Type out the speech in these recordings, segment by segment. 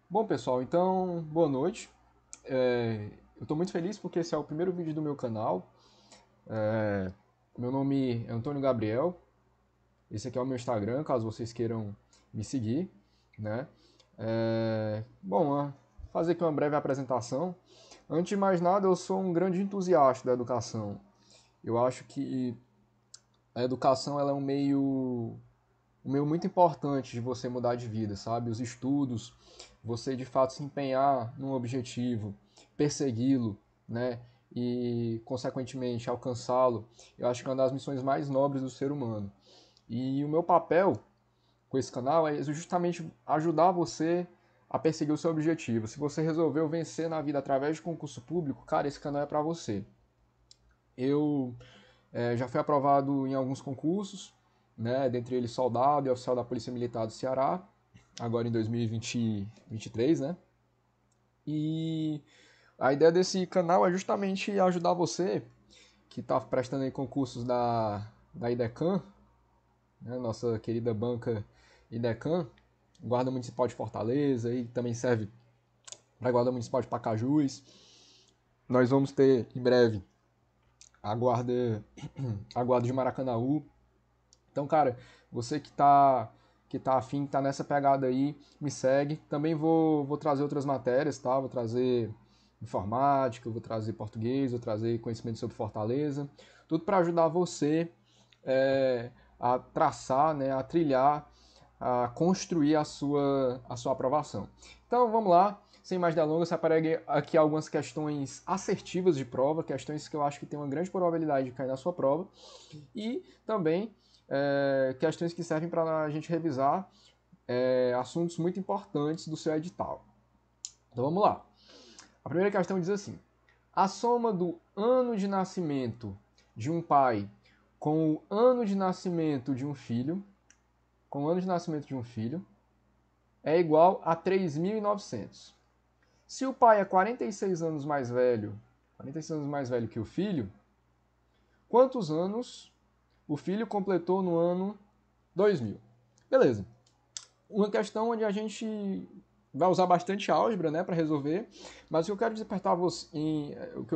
Bom, pessoal, então, boa noite. Eu estou muito feliz porque esse é o primeiro vídeo do meu canal. É, Meu nome é Antônio Gabriel. Esse aqui é o meu Instagram, caso vocês queiram me seguir, né? Fazer aqui uma breve apresentação. Antes de mais nada, eu sou um grande entusiasta da educação. Eu acho que a educação ela é um meio muito importante de você mudar de vida, sabe? Os estudos, você de fato se empenhar num objetivo, persegui-lo, né? E, consequentemente, alcançá-lo, eu acho que é uma das missões mais nobres do ser humano. E o meu papel com esse canal é justamente ajudar você a perseguir o seu objetivo. Se você resolveu vencer na vida através de concurso público, cara, esse canal é para você. Eu já fui aprovado em alguns concursos, né, dentre eles soldado e oficial da Polícia Militar do Ceará, agora em 2023, né? E a ideia desse canal é justamente ajudar você que está prestando aí concursos da IDECAN, né, nossa querida banca IDECAN, Guarda Municipal de Fortaleza, e também serve para a Guarda Municipal de Pacajus. Nós vamos ter em breve a guarda de Maracanaú. Então, cara, você que tá afim, que tá nessa pegada aí, me segue. Também vou trazer outras matérias, tá? Vou trazer informática, vou trazer português, vou trazer conhecimento sobre Fortaleza. Tudo para ajudar você a traçar, né, a trilhar, a construir a sua aprovação. Então, vamos lá. Sem mais delongas, separei aqui algumas questões assertivas de prova, questões que eu acho que tem uma grande probabilidade de cair na sua prova. E também questões que servem para a gente revisar assuntos muito importantes do seu edital. Então vamos lá. A primeira questão diz assim: a soma do ano de nascimento de um pai com o ano de nascimento de um filho, é igual a 3.900. Se o pai é 46 anos mais velho, 46 anos mais velho que o filho, quantos anos o filho completou no ano 2000? Beleza. Uma questão onde a gente vai usar bastante álgebra, né, para resolver, mas o que eu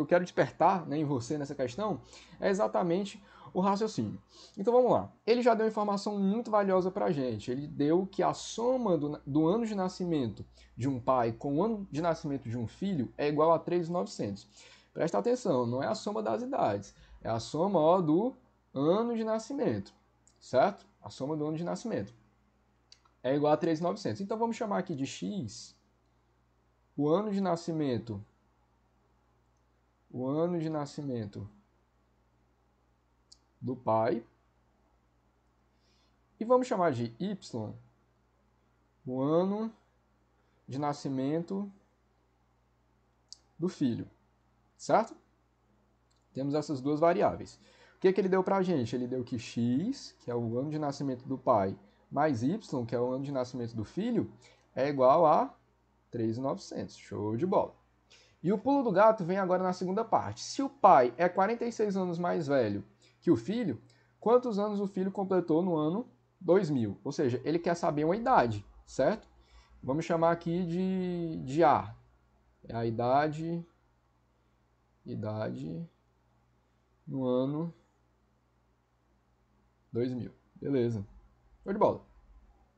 quero despertar, né, em você nessa questão é exatamente o raciocínio. Então vamos lá. Ele já deu informação muito valiosa para a gente. Ele deu que a soma do ano de nascimento de um pai com o ano de nascimento de um filho é igual a 3.900. Presta atenção, não é a soma das idades, é a soma do ano de nascimento, certo? A soma do ano de nascimento é igual a 3.900. Então vamos chamar aqui de x o ano de nascimento, o ano de nascimento do pai, e vamos chamar de y o ano de nascimento do filho, certo? Temos essas duas variáveis. O que ele deu para a gente? Ele deu que x, que é o ano de nascimento do pai, mais y, que é o ano de nascimento do filho, é igual a 3.900. Show de bola. E o pulo do gato vem agora na segunda parte. Se o pai é 46 anos mais velho que o filho, quantos anos o filho completou no ano 2000? Ou seja, ele quer saber uma idade, certo? Vamos chamar aqui de A. É a idade no ano 2000. Beleza. Show de bola.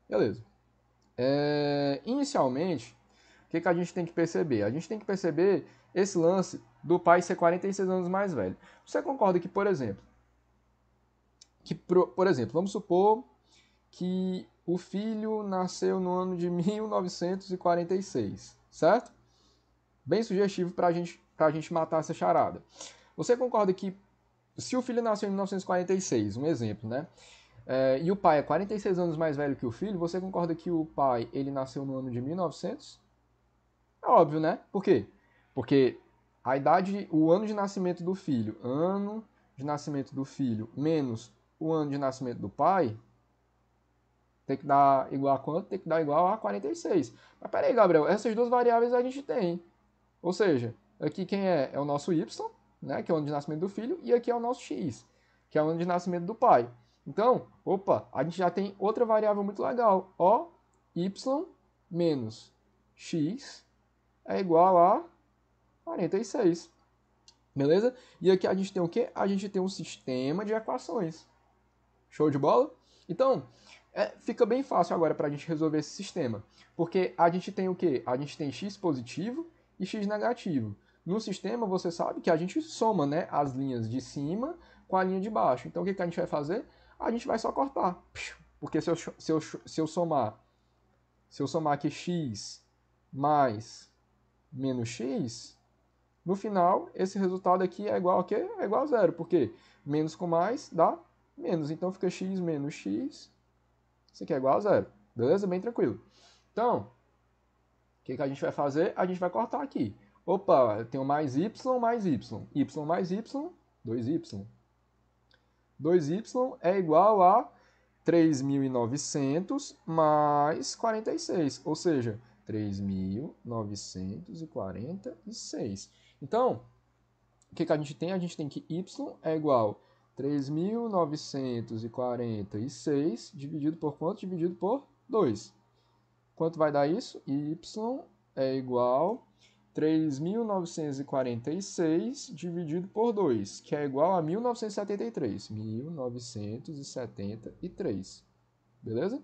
Beleza. Inicialmente, o que a gente tem que perceber? A gente tem que perceber esse lance do pai ser 46 anos mais velho. Você concorda que, por exemplo, vamos supor que o filho nasceu no ano de 1946, certo? Bem sugestivo para a gente matar essa charada. Você concorda que se o filho nasceu em 1946, um exemplo, né? E o pai é 46 anos mais velho que o filho, você concorda que o pai ele nasceu no ano de 1900? É óbvio, né? Por quê? Porque a idade, o ano de nascimento do filho, ano de nascimento do filho menos o ano de nascimento do pai, tem que dar igual a quanto? Tem que dar igual a 46. Mas peraí, Gabriel, essas duas variáveis a gente tem. Ou seja, aqui quem é o nosso y, né, que é o ano de nascimento do filho, e aqui é o nosso x, que é o ano de nascimento do pai. Então, opa, a gente já tem outra variável muito legal. O, y menos x é igual a 46. Beleza? E aqui a gente tem o quê? A gente tem um sistema de equações. Show de bola? Então, fica bem fácil agora para a gente resolver esse sistema. Porque a gente tem o quê? A gente tem x positivo e x negativo. No sistema, você sabe que a gente soma, né, as linhas de cima com a linha de baixo. Então, o que a gente vai fazer? A gente vai só cortar. Porque se eu somar aqui x mais menos x, no final, esse resultado aqui é igual a quê? É igual a zero. Por quê? Menos com mais dá menos. Então, fica x menos x. Isso aqui é igual a zero. Beleza? Bem tranquilo. Então, o que a gente vai fazer? A gente vai cortar aqui. Opa, eu tenho mais y mais y. Y mais y, 2y. 2y é igual a 3.900 mais 46. Ou seja, 3.946. Então, o que a gente tem? A gente tem que y é igual a 3.946 dividido por quanto? Dividido por 2. Quanto vai dar isso? Y é igual a 3.946 dividido por 2, que é igual a 1973. 1973. Beleza?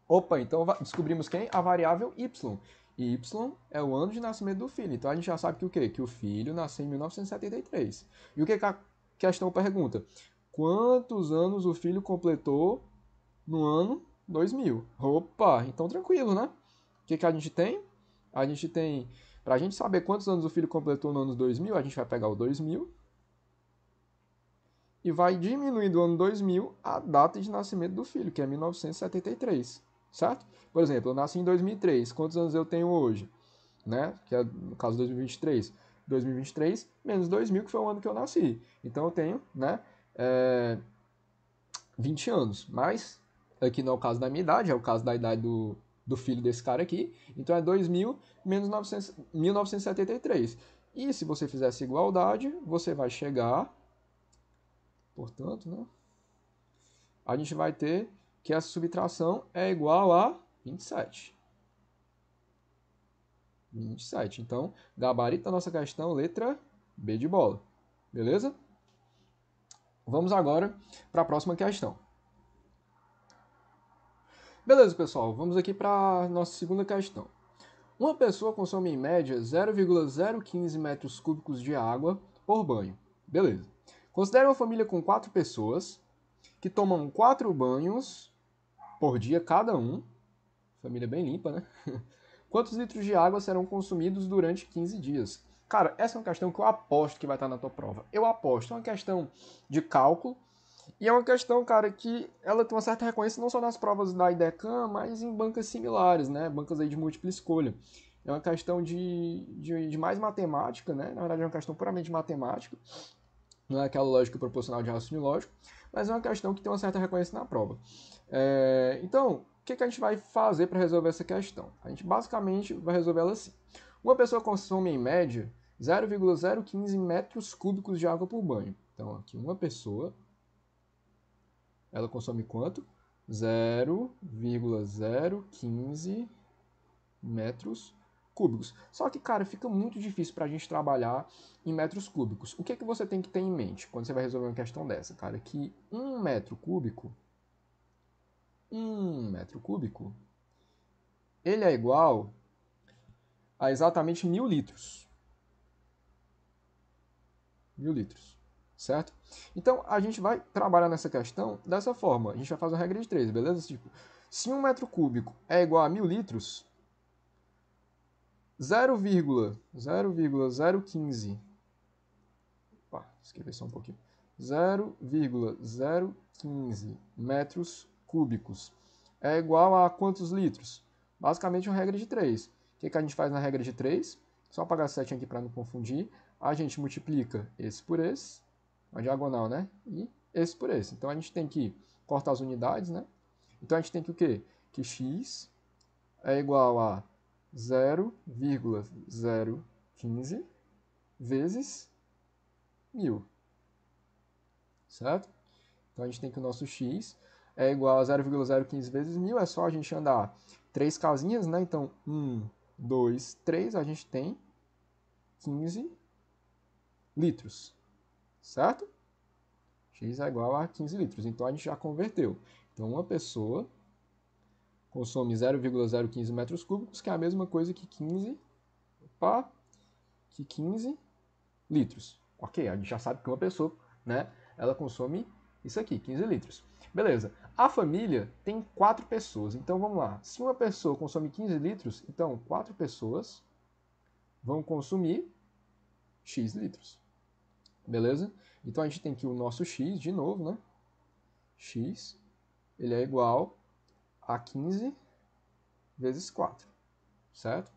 Opa, então descobrimos quem? A variável y. Y é o ano de nascimento do filho. Então a gente já sabe que o quê? Que o filho nasceu em 1973. E o que a questão pergunta? Quantos anos o filho completou no ano 2000? Opa, então tranquilo, né? O que a gente tem? A gente tem, para a gente saber quantos anos o filho completou no ano 2000, a gente vai pegar o 2000 e vai diminuir do ano 2000 a data de nascimento do filho, que é 1973, certo? Por exemplo, eu nasci em 2003, quantos anos eu tenho hoje? Né? Que é no caso 2023. 2023 menos 2000, que foi o ano que eu nasci. Então eu tenho, né, 20 anos. Mas aqui não é o caso da minha idade, é o caso da idade do filho desse cara aqui. Então é 2000 menos 1973. E se você fizer essa igualdade, você vai chegar, portanto, né, a gente vai ter que essa subtração é igual a 27. 27. Então, gabarito da nossa questão, letra B de bola. Beleza? Vamos agora para a próxima questão. Beleza, pessoal. Vamos aqui para a nossa segunda questão. Uma pessoa consome em média 0,015 metros cúbicos de água por banho. Beleza. Considere uma família com 4 pessoas que tomam 4 banhos por dia cada um. Família bem limpa, né? Quantos litros de água serão consumidos durante 15 dias? Cara, essa é uma questão que eu aposto que vai estar na tua prova. Eu aposto. É uma questão de cálculo. E é uma questão, cara, que ela tem uma certa recorrência não só nas provas da IDECAM, mas em bancas similares, né? Bancas aí de múltipla escolha. É uma questão de mais matemática, né? Na verdade, é uma questão puramente matemática. Não é aquela lógica proporcional de raciocínio lógico, mas é uma questão que tem uma certa recorrência na prova. Então, o que a gente vai fazer para resolver essa questão? A gente basicamente vai resolver ela assim. Uma pessoa consome, em média, 0,015 metros cúbicos de água por banho. Então, aqui, uma pessoa, ela consome quanto? 0,015 metros cúbicos. Só que, cara, fica muito difícil para a gente trabalhar em metros cúbicos. O que você tem que ter em mente quando você vai resolver uma questão dessa, cara? Que um metro cúbico, ele é igual a exatamente 1.000 litros. 1.000 litros, certo? Então, a gente vai trabalhar nessa questão dessa forma. A gente vai fazer uma regra de 3, beleza? Tipo, se um metro cúbico é igual a 1.000 litros, 0,015, escrever só um pouquinho, 0,015 metros cúbicos é igual a quantos litros? Basicamente uma regra de 3. O que a gente faz na regra de 3? Só apagar 7 aqui para não confundir. A gente multiplica esse por esse, a diagonal, né? E esse por esse. Então a gente tem que cortar as unidades, né? Então a gente tem que o quê? Que x é igual a 0,015 vezes 1.000. Certo? Então a gente tem que o nosso x é igual a 0,015 vezes 1.000. É só a gente andar 3 casinhas, né? Então 1, 2, 3, a gente tem 15 litros, certo? X é igual a 15 litros, então a gente já converteu. Então, uma pessoa consome 0,015 metros cúbicos, que é a mesma coisa que 15 litros. Ok, a gente já sabe que uma pessoa, né, ela consome isso aqui, 15 litros. Beleza. A família tem 4 pessoas, então vamos lá. Se uma pessoa consome 15 litros, então 4 pessoas vão consumir X litros. Beleza? Então a gente tem aqui o nosso X de novo, né? X, ele é igual a 15 vezes 4, certo?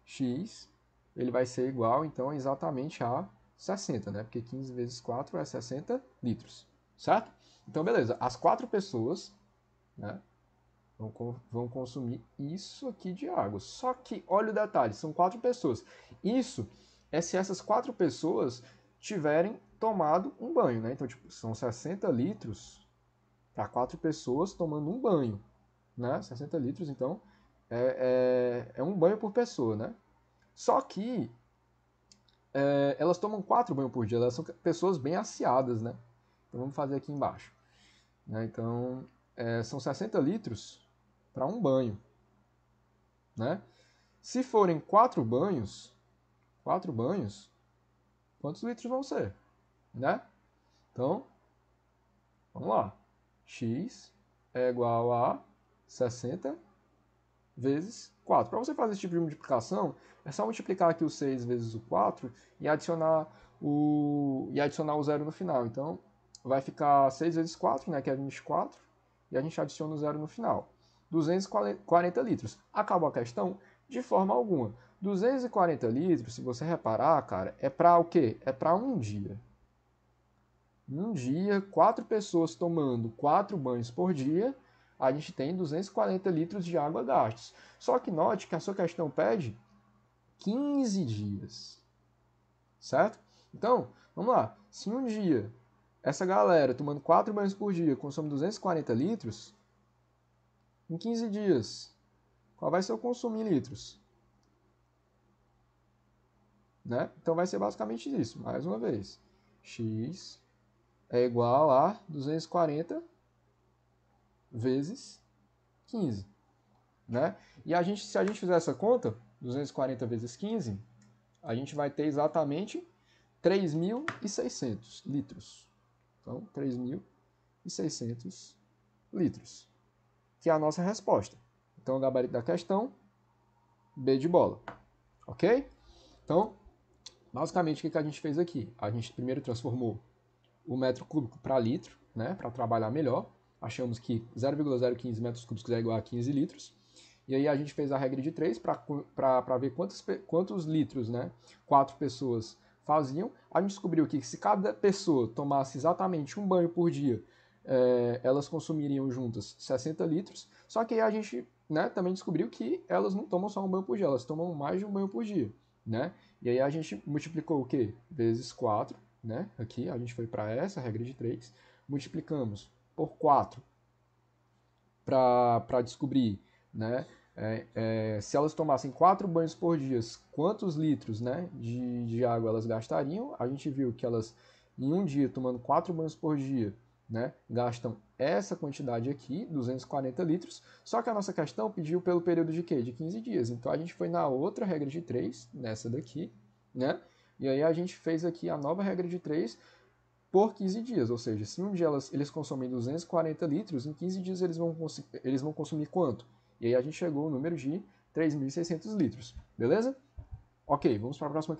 X, ele vai ser igual, então, exatamente a 60, né? Porque 15 vezes 4 é 60 litros, certo? Então, beleza. As 4 pessoas, né, vão consumir isso aqui de água. Só que, olha o detalhe, são 4 pessoas. Isso é se essas 4 pessoas tiverem tomado um banho, né? Então, tipo, são 60 litros para 4 pessoas tomando um banho, né? 60 litros, então, é um banho por pessoa, né? Só que elas tomam 4 banhos por dia, elas são pessoas bem aciadas, né? Então vamos fazer aqui embaixo. Né? Então, são 60 litros para um banho. Né? Se forem 4 banhos, quantos litros vão ser? Né? Então, vamos lá. X é igual a 60 vezes 4. Para você fazer esse tipo de multiplicação, é só multiplicar aqui o 6 vezes o 4 e adicionar o 0 no final. Então, vai ficar 6 vezes 4, né, que é 24, e a gente adiciona o 0 no final. 240 litros. Acabou a questão? De forma alguma. 240 litros, se você reparar, cara, é para o quê? É para um dia. Um dia, 4 pessoas tomando 4 banhos por dia, a gente tem 240 litros de água gastos. Só que note que a sua questão pede 15 dias, certo? Então, vamos lá. Se um dia essa galera tomando 4 banhos por dia consome 240 litros, em 15 dias, qual vai ser o consumo em litros? Né? Então vai ser basicamente isso, mais uma vez. X é igual a 240 vezes 15. Né? E se a gente fizer essa conta, 240 vezes 15, a gente vai ter exatamente 3.600 litros. Então, 3.600 litros, que é a nossa resposta. Então, o gabarito da questão, B de bola. Ok? Então, basicamente, o que a gente fez aqui? A gente primeiro transformou o metro cúbico para litro, né, para trabalhar melhor. Achamos que 0,015 metros cúbicos é igual a 15 litros. E aí a gente fez a regra de 3 para ver quantos litros, né, 4 pessoas faziam. A gente descobriu que se cada pessoa tomasse exatamente um banho por dia, elas consumiriam juntas 60 litros. Só que aí a gente, né, também descobriu que elas não tomam só um banho por dia, elas tomam mais de um banho por dia. Né? E aí a gente multiplicou o quê? Vezes 4. Né? Aqui a gente foi para essa regra de 3. Multiplicamos por 4 para descobrir, né, se elas tomassem 4 banhos por dia, quantos litros, né, de água elas gastariam. A gente viu que elas, em um dia, tomando 4 banhos por dia, né, gastam essa quantidade aqui, 240 litros, só que a nossa questão pediu pelo período de quê? De 15 dias. Então a gente foi na outra regra de 3, nessa daqui, né, e aí a gente fez aqui a nova regra de 3 por 15 dias, ou seja, se um dia eles consomem 240 litros, em 15 dias eles vão consumir quanto? E aí a gente chegou ao número de 3.600 litros, beleza? Ok, vamos para a próxima.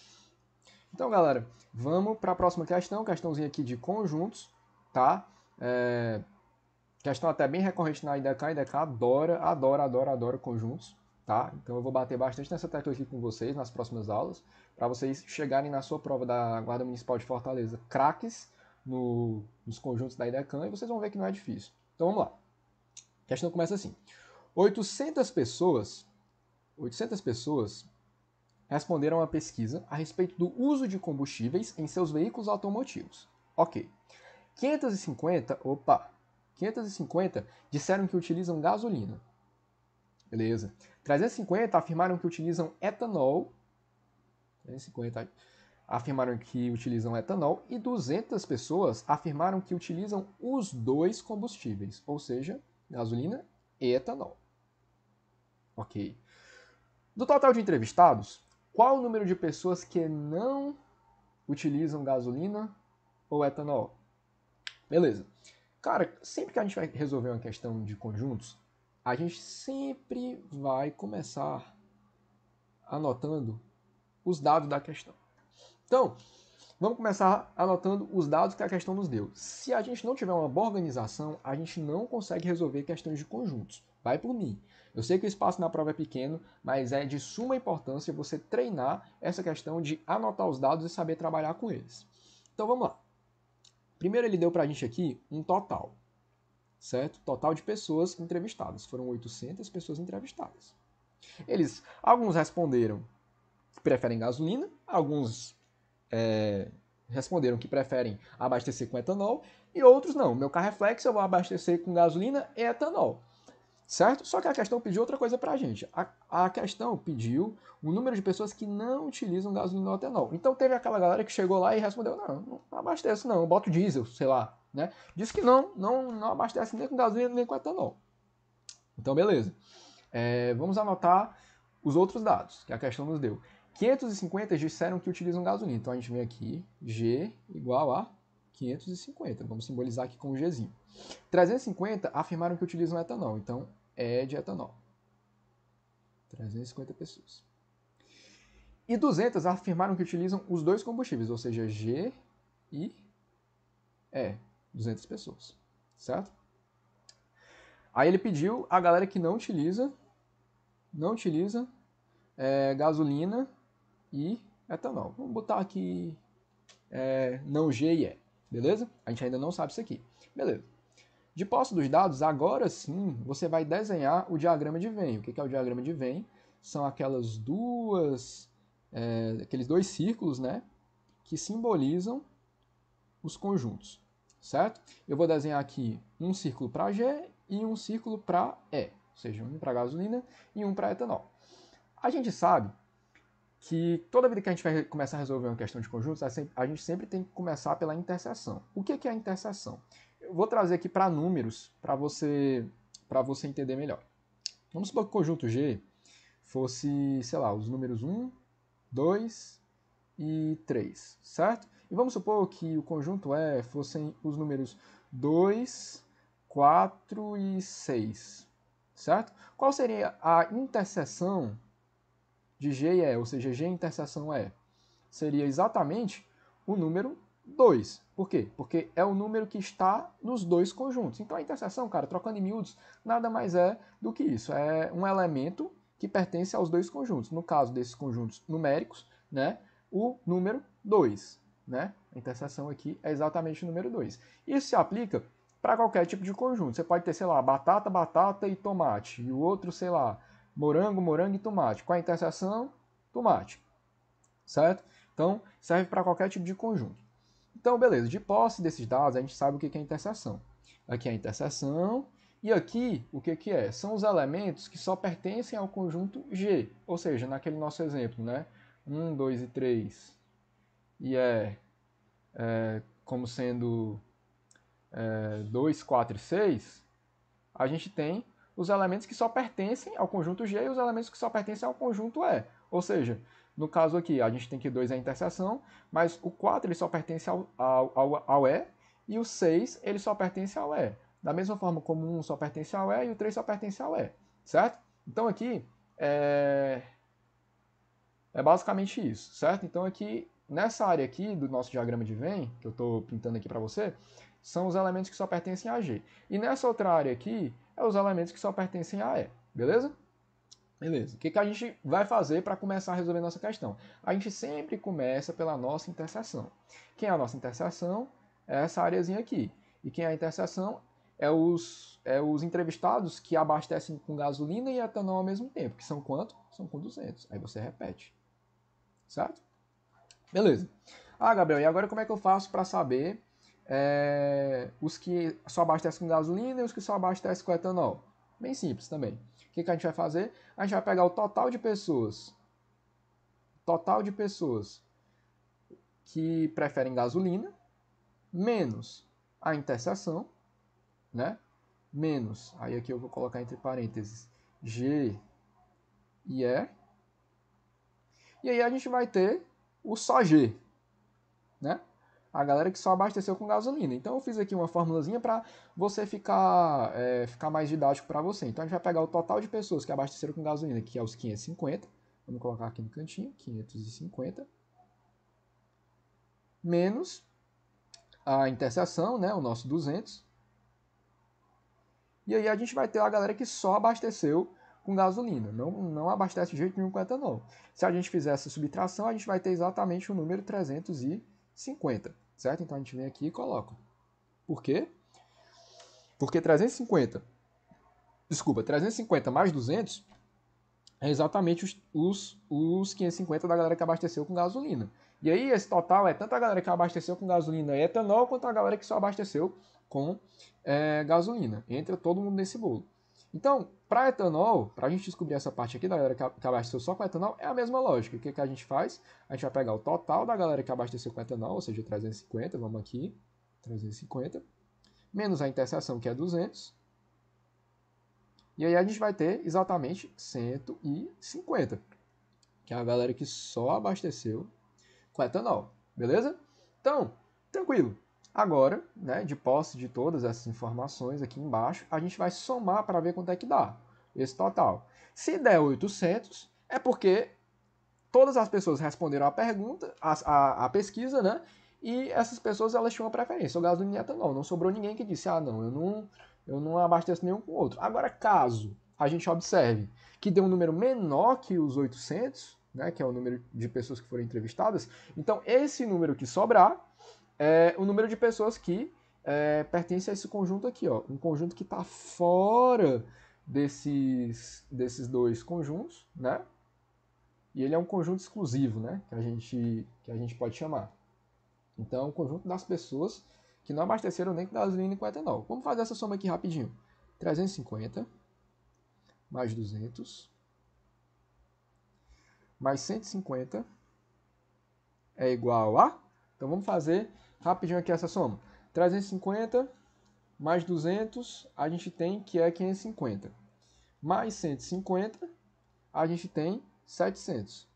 Então, galera, vamos para a próxima questãozinha aqui de conjuntos, tá? Questão até bem recorrente na IDK, a IDK adora conjuntos, tá? Então eu vou bater bastante nessa tecla aqui com vocês nas próximas aulas, para vocês chegarem na sua prova da Guarda Municipal de Fortaleza craques nos conjuntos da IDECAN, e vocês vão ver que não é difícil. Então vamos lá. A questão começa assim. 800 pessoas responderam a uma pesquisa a respeito do uso de combustíveis em seus veículos automotivos. Ok. 550 disseram que utilizam gasolina. Beleza. 350 afirmaram que utilizam etanol. 350 afirmaram que utilizam etanol e 200 pessoas afirmaram que utilizam os dois combustíveis, ou seja, gasolina e etanol. Ok. Do total de entrevistados, qual o número de pessoas que não utilizam gasolina ou etanol? Beleza. Cara, sempre que a gente vai resolver uma questão de conjuntos, a gente sempre vai começar anotando os dados da questão. Então, vamos começar anotando os dados que a questão nos deu. Se a gente não tiver uma boa organização, a gente não consegue resolver questões de conjuntos. Vai por mim. Eu sei que o espaço na prova é pequeno, mas é de suma importância você treinar essa questão de anotar os dados e saber trabalhar com eles. Então vamos lá. Primeiro ele deu para a gente aqui um total, certo? Total de pessoas entrevistadas. Foram 800 pessoas entrevistadas. Alguns responderam que preferem gasolina, alguns responderam que preferem abastecer com etanol e outros não. Meu carro é flex, eu vou abastecer com gasolina e etanol. Certo? Só que a questão pediu outra coisa pra gente. A questão pediu o número de pessoas que não utilizam gasolina ou etanol. Então teve aquela galera que chegou lá e respondeu, não abasteço não, eu boto diesel, sei lá. Né? Disse que não abastece nem com gasolina nem com etanol. Então beleza. Vamos anotar os outros dados que a questão nos deu. 550 disseram que utilizam gasolina. Então a gente vem aqui, G igual a 550. Vamos simbolizar aqui com o Gzinho. 350 afirmaram que utilizam etanol. Então é de etanol. 350 pessoas. E 200 afirmaram que utilizam os dois combustíveis, ou seja, G e E. 200 pessoas. Certo? Aí ele pediu a galera que não utiliza gasolina e etanol. Vamos botar aqui não G e E, beleza? A gente ainda não sabe isso aqui. Beleza. De posse dos dados, agora sim, você vai desenhar o diagrama de Venn. O que é o diagrama de Venn? São aqueles dois círculos, né, que simbolizam os conjuntos, certo? Eu vou desenhar aqui um círculo para G e um círculo para E, ou seja, um para gasolina e um para etanol. A gente sabe que toda vida que a gente vai começar a resolver uma questão de conjuntos, a gente sempre tem que começar pela interseção. O que é a interseção? Eu vou trazer aqui para números para você entender melhor. Vamos supor que o conjunto G fosse, sei lá, os números 1, 2 e 3, certo? E vamos supor que o conjunto E fossem os números 2, 4 e 6, certo? Qual seria a interseção de G e E, ou seja, G interseção E? Seria exatamente o número 2. Por quê? Porque é o número que está nos dois conjuntos. Então a interseção, cara, trocando em miúdos, nada mais é do que isso. É um elemento que pertence aos dois conjuntos. No caso desses conjuntos numéricos, né, o número 2. Né? A interseção aqui é exatamente o número 2. Isso se aplica para qualquer tipo de conjunto. Você pode ter, sei lá, batata, batata e tomate. E o outro, sei lá, morango, morango e tomate. Qual a interseção? Tomate. Certo? Então, serve para qualquer tipo de conjunto. Então, beleza. De posse desses dados, a gente sabe o que é interseção. Aqui é a interseção. E aqui, o que é? São os elementos que só pertencem ao conjunto G. Ou seja, naquele nosso exemplo, né? 1, 2 e 3. E como sendo 2, 4 e 6. A gente tem os elementos que só pertencem ao conjunto G e os elementos que só pertencem ao conjunto E. Ou seja, no caso aqui, a gente tem que 2 é a interseção, mas o 4 ele só pertence ao E e o 6 ele só pertence ao E. Da mesma forma como o 1 só pertence ao E e o 3 só pertence ao E. Certo? Então aqui é basicamente isso. Certo? Então aqui, nessa área aqui do nosso diagrama de Venn, que eu estou pintando aqui para você, são os elementos que só pertencem a G. E nessa outra área aqui, é os elementos que só pertencem a E. Beleza? Beleza. O que a gente vai fazer para começar a resolver nossa questão? A gente sempre começa pela nossa interseção. Quem é a nossa interseção? É essa areazinha aqui. E quem é a interseção? É os entrevistados que abastecem com gasolina e etanol ao mesmo tempo. Que são quanto? São com 200. Aí você repete. Certo? Beleza. Ah, Gabriel, e agora como é que eu faço para saber os que só abastecem com gasolina e os que só abastecem com etanol? Bem simples também. O que a gente vai fazer? A gente vai pegar o total de pessoas que preferem gasolina, menos a interseção, né? Menos, aí aqui eu vou colocar entre parênteses, G e E. E aí a gente vai ter o só G, né? A galera que só abasteceu com gasolina. Então eu fiz aqui uma formulazinha para você ficar mais didático para você. Então a gente vai pegar o total de pessoas que abasteceram com gasolina, que é os 550. Vamos colocar aqui no cantinho, 550. Menos a interseção, né, o nosso 200. E aí a gente vai ter a galera que só abasteceu com gasolina, não abastece de jeito nenhum com etanol. Se a gente fizer essa subtração, a gente vai ter exatamente o número 350, certo? Então a gente vem aqui e coloca. Por quê? Porque 350 mais 200 é exatamente os 550 da galera que abasteceu com gasolina. E aí esse total é tanto a galera que abasteceu com gasolina e etanol, quanto a galera que só abasteceu com gasolina. Entra todo mundo nesse bolo. Então, para etanol, para a gente descobrir essa parte aqui da galera que abasteceu só com etanol, é a mesma lógica. O que a gente faz? A gente vai pegar o total da galera que abasteceu com etanol, ou seja, 350, vamos aqui, 350, menos a interseção, que é 200, e aí a gente vai ter exatamente 150, que é a galera que só abasteceu com etanol, beleza? Então, tranquilo. Agora, né, de posse de todas essas informações aqui embaixo, a gente vai somar para ver quanto é que dá esse total. Se der 800, é porque todas as pessoas responderam a pergunta, a pesquisa, né? E essas pessoas elas tinham uma preferência, o gasolina e etanol. Não sobrou ninguém que disse, não, eu não abasteço nenhum com o outro. Agora, caso a gente observe que deu um número menor que os 800, né, que é o número de pessoas que foram entrevistadas, então esse número que sobrar é o número de pessoas que pertence a esse conjunto aqui, ó, um conjunto que está fora desses dois conjuntos, né? E ele é um conjunto exclusivo, né? Que a gente pode chamar. Então, é um conjunto das pessoas que não abasteceram nem com gasolina nem com etanol. Vamos fazer essa soma aqui rapidinho. 350 mais 200 mais 150 é igual a... Então, vamos fazer rapidinho aqui essa soma. 350 mais 200, a gente tem que é 550. Mais 150, a gente tem 700.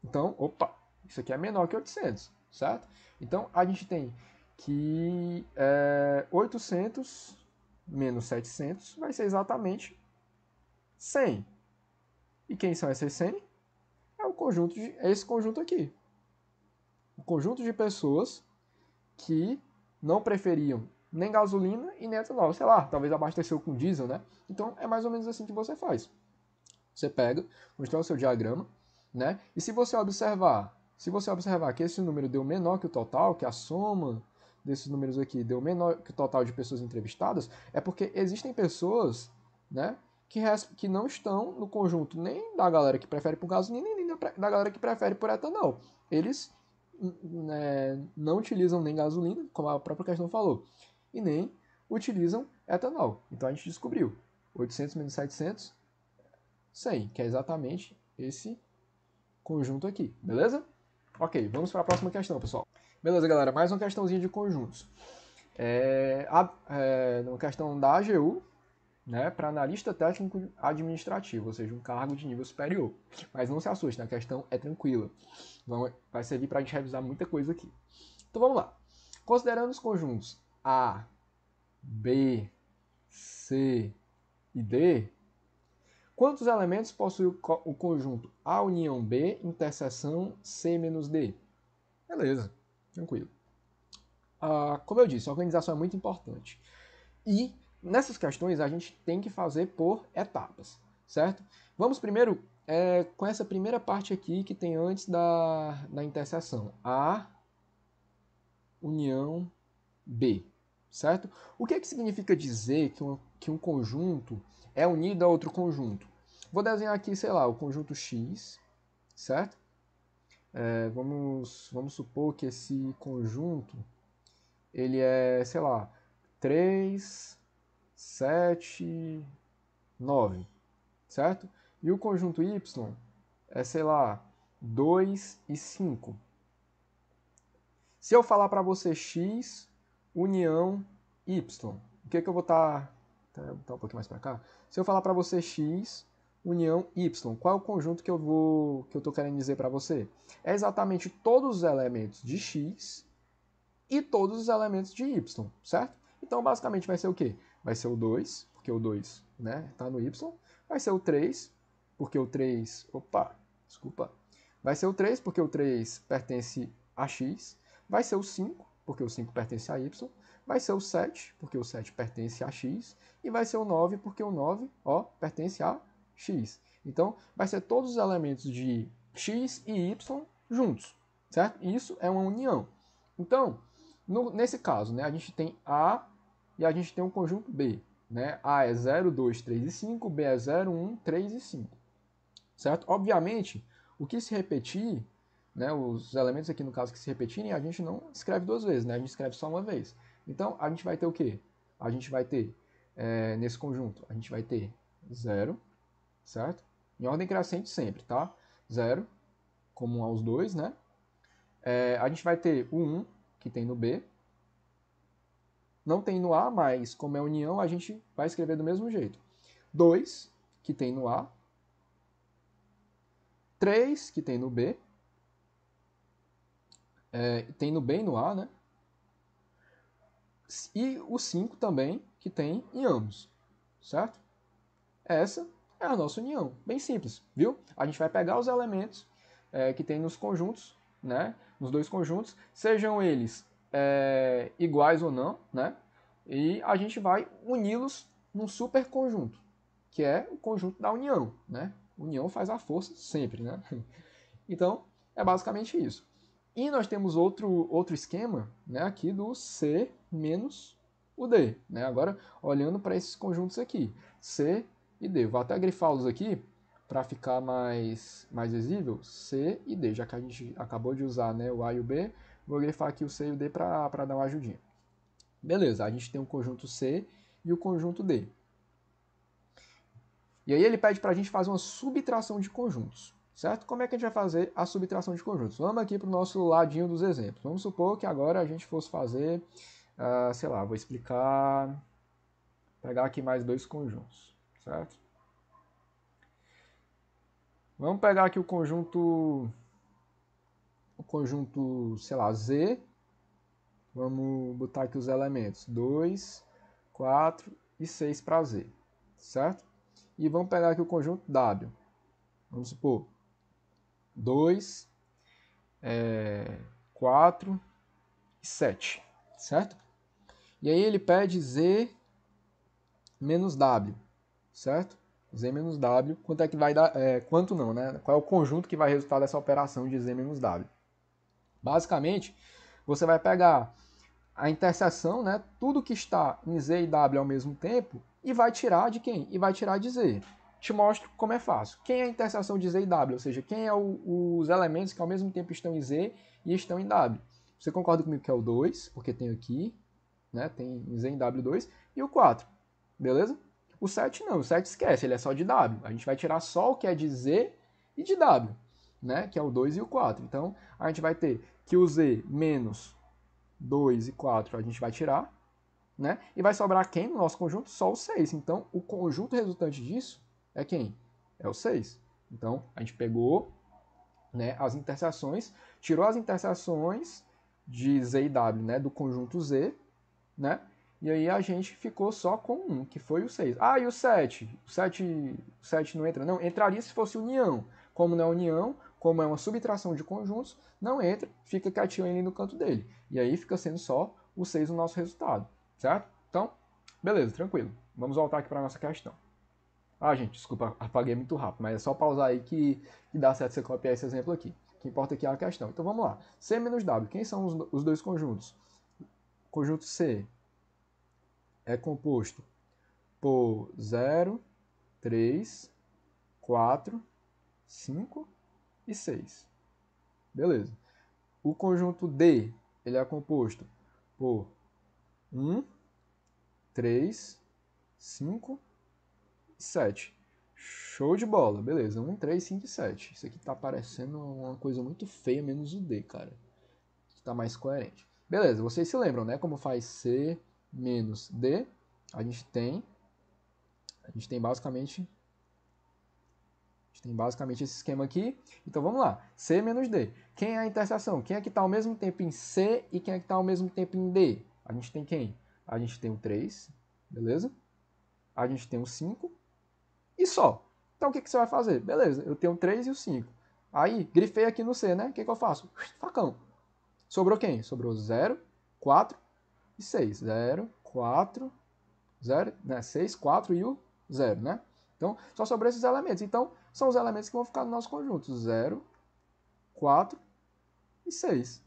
Então, opa, isso aqui é menor que 800, certo? Então, a gente tem que 800 menos 700 vai ser exatamente 100. E quem são essas 100? É esse conjunto aqui. O conjunto de pessoas que não preferiam nem gasolina e nem etanol. Sei lá, talvez abasteceu com diesel, né? Então, é mais ou menos assim que você faz. Você pega, constrói o seu diagrama, né? E se você observar que esse número deu menor que o total, que a soma desses números aqui deu menor que o total de pessoas entrevistadas, é porque existem pessoas, né, que não estão no conjunto nem da galera que prefere por gasolina, nem da galera que prefere por etanol. Eles não utilizam nem gasolina, como a própria questão falou, e nem utilizam etanol. Então a gente descobriu 800 menos 700, 100, que é exatamente esse conjunto aqui, beleza? Ok, vamos para a próxima questão, pessoal. Beleza, galera, mais uma questãozinha de conjuntos. Uma questão da AGU, né, para analista técnico administrativo, ou seja, um cargo de nível superior. Mas não se assuste, a questão é tranquila. Vai servir para a gente revisar muita coisa aqui. Então vamos lá. Considerando os conjuntos A, B, C e D, quantos elementos possui o conjunto A união B, interseção C menos D? Beleza, tranquilo. Como eu disse, a organização é muito importante. E nessas questões a gente tem que fazer por etapas, certo? Vamos primeiro com essa primeira parte aqui que tem antes da interseção. A união B, certo? O que significa dizer que um conjunto é unido a outro conjunto? Vou desenhar aqui, sei lá, o conjunto X, certo? Vamos supor que esse conjunto ele é, sei lá, 3, 7, 9, certo? E o conjunto Y é, sei lá, 2 e 5. Se eu falar para você X união Y, o que eu vou estar... Vou botar um pouquinho mais para cá. Se eu falar para você X união Y, qual é o conjunto que eu estou querendo dizer para você? É exatamente todos os elementos de X e todos os elementos de Y, certo? Então, basicamente, vai ser o quê? Vai ser o 2, porque o 2 está no Y. Vai ser o 3, porque o 3... Opa, desculpa. Vai ser o 3, porque o 3 pertence a X. Vai ser o 5, porque o 5 pertence a Y. Vai ser o 7, porque o 7 pertence a X. E vai ser o 9, porque o 9 pertence a X. Então, vai ser todos os elementos de X e Y juntos, certo? Isso é uma união. Então, nesse caso, né, a gente tem A e a gente tem um conjunto B. Né? A é 0, 2, 3 e 5, B é 0, 1, 3 e 5. Certo? Obviamente, o que se repetir, né, os elementos aqui no caso que se repetirem, a gente não escreve duas vezes, né? A gente escreve só uma vez. Então, a gente vai ter o quê? A gente vai ter, nesse conjunto, a gente vai ter 0, certo? Em ordem crescente sempre, tá? 0, comum aos dois, né? A gente vai ter o 1, que tem no B. Não tem no A, mas como é união, a gente vai escrever do mesmo jeito. 2, que tem no A. 3, que tem no B. Tem no B e no A, né? E o 5 também, que tem em ambos, certo? Essa é a nossa união, bem simples, viu? A gente vai pegar os elementos que tem nos conjuntos, né? Nos dois conjuntos, sejam eles iguais ou não, né? E a gente vai uni-los num super conjunto, que é o conjunto da união, né? União faz a força sempre, né? Então, é basicamente isso. E nós temos outro esquema, né, aqui do C menos o D. Né? Agora, olhando para esses conjuntos aqui, C e D. Vou até grifá-los aqui para ficar mais visível, C e D. Já que a gente acabou de usar, né, o A e o B, vou grifar aqui o C e o D para dar uma ajudinha. Beleza, a gente tem o conjunto C e o conjunto D. E aí ele pede para a gente fazer uma subtração de conjuntos. Certo? Como é que a gente vai fazer a subtração de conjuntos? Vamos aqui para o nosso ladinho dos exemplos. Vamos supor que agora a gente fosse fazer, sei lá, vou explicar, pegar aqui mais dois conjuntos, certo? Vamos pegar aqui o conjunto, sei lá, Z. Vamos botar aqui os elementos 2, 4 e 6 para Z, certo? E vamos pegar aqui o conjunto W. Vamos supor 2, 4 e 7, certo? E aí ele pede Z menos W, certo? Z menos W, quanto é que vai dar, quanto não, né? Qual é o conjunto que vai resultar dessa operação de Z menos W? Basicamente, você vai pegar a interseção, né? Tudo que está em Z e W ao mesmo tempo, e vai tirar de quem? E vai tirar de Z. Te mostro como é fácil. Quem é a interseção de Z e W? Ou seja, quem é os elementos que ao mesmo tempo estão em Z e estão em W? Você concorda comigo que é o 2, porque tem aqui, né? Tem Z em W2, e o 4. Beleza? O 7 não, o 7 esquece, ele é só de W. A gente vai tirar só o que é de Z e de W, né? Que é o 2 e o 4. Então, a gente vai ter que o Z menos 2 e 4 a gente vai tirar, né? E vai sobrar quem no nosso conjunto? Só o 6. Então, o conjunto resultante disso é quem? É o 6. Então, a gente pegou, né, as interseções, tirou as interseções de Z e W, né, do conjunto Z, né? E aí a gente ficou só com um, que foi o 6. Ah, e o 7? O 7 não entra? Não, entraria se fosse união. Como não é união, como é uma subtração de conjuntos, não entra, fica quietinho ali no canto dele. E aí fica sendo só o 6 o nosso resultado, certo? Então, beleza, tranquilo. Vamos voltar aqui para a nossa questão. Ah, gente, desculpa, apaguei muito rápido, mas é só pausar aí que dá certo você copiar esse exemplo aqui. O que importa aqui é a questão. Então vamos lá. C menos W, quem são os dois conjuntos? O conjunto C é composto por 0, 3, 4, 5 e 6. Beleza. O conjunto D, ele é composto por 1, 3, 5 e 7. Show de bola, beleza. 1, 3, 5 e 7. Isso aqui tá parecendo uma coisa muito feia, menos o D, cara. Tá mais coerente. Beleza, vocês se lembram, né? Como faz C menos D? A gente tem basicamente esse esquema aqui. Então vamos lá. C menos D. Quem é a interseção? Quem é que está ao mesmo tempo em C e quem é que está ao mesmo tempo em D? A gente tem quem? A gente tem o 3, beleza? A gente tem o 5 e só. Então o que você vai fazer? Beleza, eu tenho o 3 e o 5. Aí, grifei aqui no C, né? O que eu faço? Facão. Sobrou quem? Sobrou 0, 4 e 6. 0, 4, 0, né? 6, 4 e o 0, né? Então, só sobrou esses elementos. Então, são os elementos que vão ficar no nosso conjunto. 0, 4 e 6.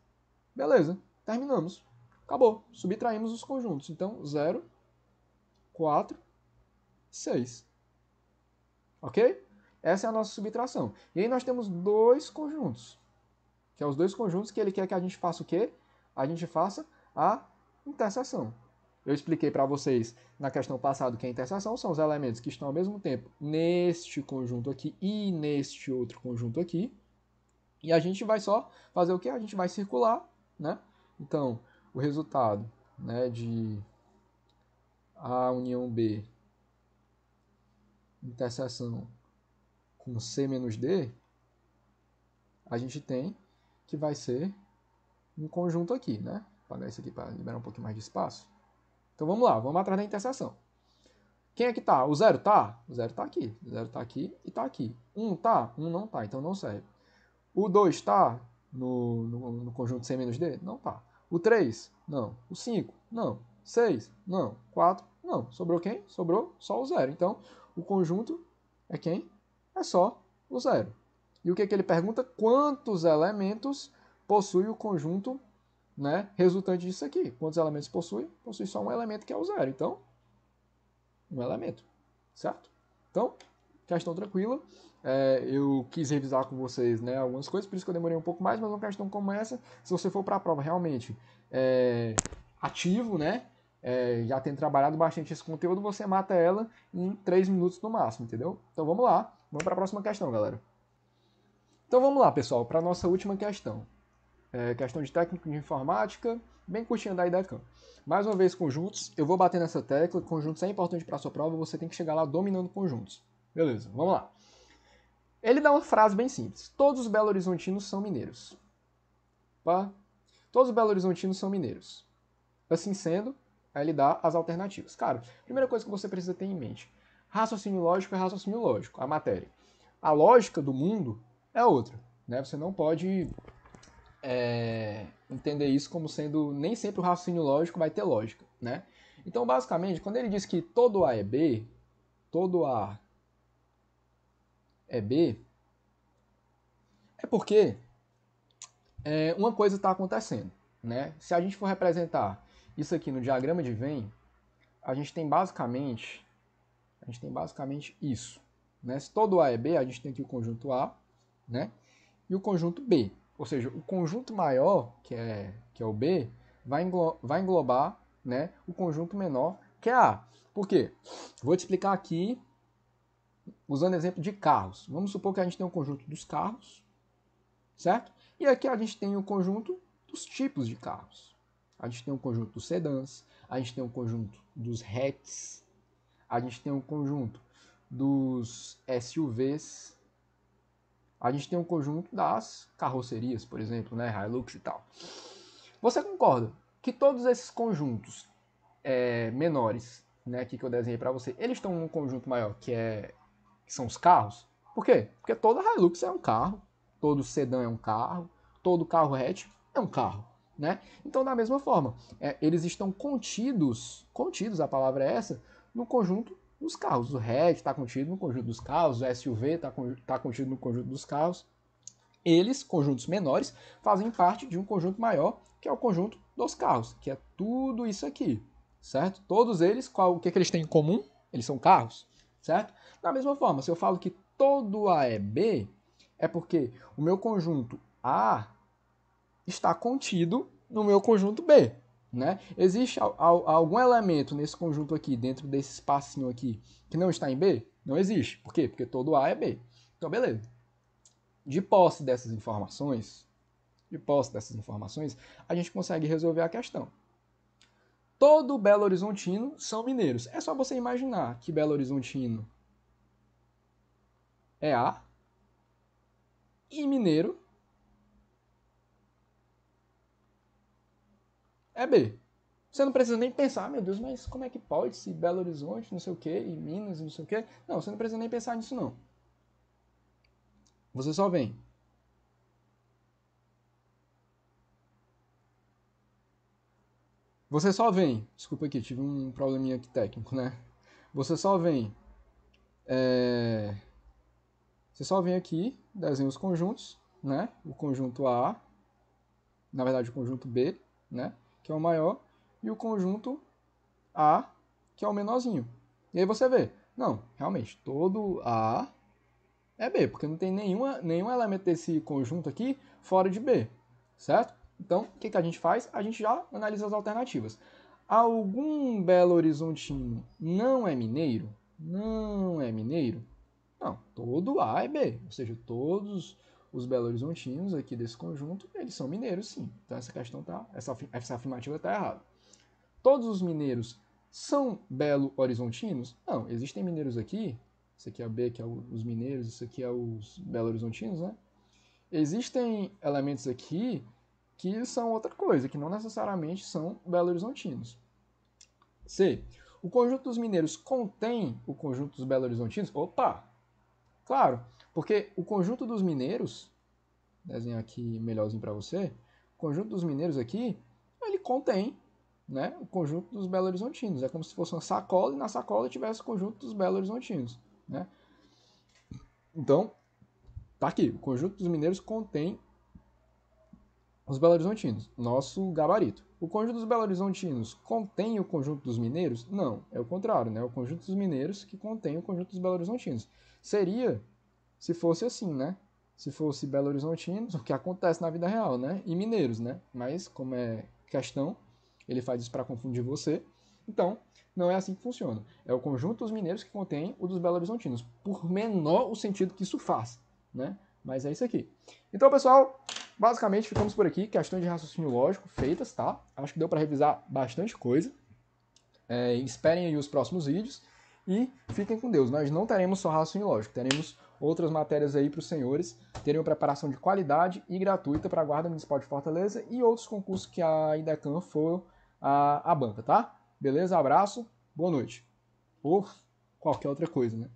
Beleza, terminamos. Acabou. Subtraímos os conjuntos. Então, 0, 4 e 6. Ok? Essa é a nossa subtração. E aí nós temos dois conjuntos. Que é os dois conjuntos que ele quer que a gente faça o quê? A gente faça a interseção. Eu expliquei para vocês na questão passada que a interseção são os elementos que estão ao mesmo tempo neste conjunto aqui e neste outro conjunto aqui. E a gente vai só fazer o quê? A gente vai circular, né? Então, o resultado, né, de A união B, interseção com C menos D, a gente tem que vai ser um conjunto aqui, né? Vou apagar isso aqui para liberar um pouquinho mais de espaço. Então vamos lá, vamos atrás da interseção. Quem é que tá? O 0 tá? O 0 tá aqui. O 0 tá aqui e tá aqui. 1 tá? 1 não tá, então não serve. O 2 tá no conjunto C menos D? Não tá. O 3? Não. O 5? Não. 6? Não. 4? Não. Sobrou quem? Sobrou só o 0. Então, o conjunto é quem? É só o 0. E o que ele pergunta? Quantos elementos possui o conjunto, né, resultante disso aqui? Quantos elementos possui? Possui só um elemento que é o 0. Então, um elemento, certo? Então, questão tranquila. Eu quis revisar com vocês, né, algumas coisas, por isso que eu demorei um pouco mais, mas uma questão como essa, se você for para a prova realmente ativo, né, já tendo trabalhado bastante esse conteúdo, você mata ela em 3 minutos no máximo, entendeu? Então vamos lá, vamos para a próxima questão, galera. Então vamos lá, pessoal, para a nossa última questão. Questão de técnico de informática, bem curtinha da IDECAM. Mais uma vez, conjuntos. Eu vou bater nessa tecla. Conjuntos é importante para a sua prova. Você tem que chegar lá dominando conjuntos. Beleza, vamos lá. Ele dá uma frase bem simples. Todos os belo-horizontinos são mineiros. Pá? Todos os belo-horizontinos são mineiros. Assim sendo, aí ele dá as alternativas. Cara, primeira coisa que você precisa ter em mente. Raciocínio lógico é raciocínio lógico. A matéria. A lógica do mundo é outra. Né? Você não pode entender isso como sendo... Nem sempre o raciocínio lógico vai ter lógica, né? Então, basicamente, quando ele diz que todo A é B, todo A é B, é porque uma coisa está acontecendo, né? Se a gente for representar isso aqui no diagrama de Venn, a gente tem basicamente isso, né? Se todo A é B, a gente tem aqui o conjunto A, né? E o conjunto B. Ou seja, o conjunto maior, que é o B, vai englobar, né, o conjunto menor, que é A. Por quê? Vou te explicar aqui usando exemplo de carros. Vamos supor que a gente tem um conjunto dos carros, certo? E aqui a gente tem o conjunto dos tipos de carros. A gente tem um conjunto dos sedãs, a gente tem um conjunto dos hatches, a gente tem um conjunto dos SUVs, a gente tem um conjunto das carrocerias, por exemplo, né, Hilux e tal. Você concorda que todos esses conjuntos menores, né, aqui que eu desenhei para você, eles estão num conjunto maior, que são os carros? Por quê? Porque toda Hilux é um carro, todo sedã é um carro, todo carro hatch é um carro, né? Então, da mesma forma, eles estão contidos, a palavra é essa, no conjunto dos carros. O hatch está contido no conjunto dos carros, o SUV está contido no conjunto dos carros. Eles, conjuntos menores, fazem parte de um conjunto maior, que é o conjunto dos carros, que é tudo isso aqui, certo? Todos eles, o que eles têm em comum? Eles são carros, certo? Da mesma forma, se eu falo que todo A é B, é porque o meu conjunto A está contido no meu conjunto B, né? Existe algum elemento nesse conjunto aqui, dentro desse espacinho aqui, que não está em B? Não existe. Por quê? Porque todo A é B. Então, beleza. De posse dessas informações, a gente consegue resolver a questão. Todo Belo Horizontino são mineiros. É só você imaginar que Belo Horizontino é A e mineiro é B. Você não precisa nem pensar, meu Deus, mas como é que pode se Belo Horizonte, não sei o quê, e Minas, não sei o quê. Não, você não precisa nem pensar nisso, não. Você só vem. Você só vem. Desculpa aqui, tive um probleminha aqui técnico, né? Você só vem. Você só vem aqui, desenha os conjuntos, né? O conjunto A, na verdade o conjunto B, né? Que é o maior, e o conjunto A, que é o menorzinho. E aí você vê, não, realmente, todo A é B, porque não tem nenhum elemento desse conjunto aqui fora de B, certo? Então, o que a gente faz? A gente já analisa as alternativas. Algum Belo Horizontino não é mineiro? Não é mineiro? Não, todo A é B, ou seja, todos os Belo Horizontinos aqui desse conjunto, eles são mineiros, sim. Então essa afirmativa está errada. Todos os mineiros são Belo Horizontinos? Não, existem mineiros aqui. Isso aqui é a B, que é os mineiros, isso aqui é os Belo Horizontinos, né? Existem elementos aqui que são outra coisa, que não necessariamente são Belo Horizontinos. C. O conjunto dos mineiros contém o conjunto dos Belo Horizontinos? Opa! Claro, porque o conjunto dos mineiros, desenhar aqui melhorzinho para você, o conjunto dos mineiros aqui, ele contém, né, o conjunto dos Belo Horizontinos. É como se fosse uma sacola e na sacola tivesse o conjunto dos Belo Horizontinos, né? Então, tá aqui, o conjunto dos mineiros contém os Belo Horizontinos, nosso gabarito. O conjunto dos Belo Horizontinos contém o conjunto dos mineiros? Não, é o contrário, né? O conjunto dos mineiros que contém o conjunto dos Belo Horizontinos. Seria se fosse assim, né? Se fosse Belo Horizontinos, o que acontece na vida real, né? E mineiros, né? Mas, como é questão, ele faz isso para confundir você. Então, não é assim que funciona. É o conjunto dos mineiros que contém o dos Belo Horizontinos, por menor o sentido que isso faz, né? Mas é isso aqui. Então, pessoal, basicamente ficamos por aqui. Questões de raciocínio lógico feitas, tá? Acho que deu para revisar bastante coisa. Esperem aí os próximos vídeos e fiquem com Deus. Nós não teremos só raciocínio lógico, teremos outras matérias aí para os senhores terem uma preparação de qualidade e gratuita para a Guarda Municipal de Fortaleza e outros concursos que a IDECAM for a banca, tá? Beleza? Abraço, boa noite. Ou qualquer outra coisa, né?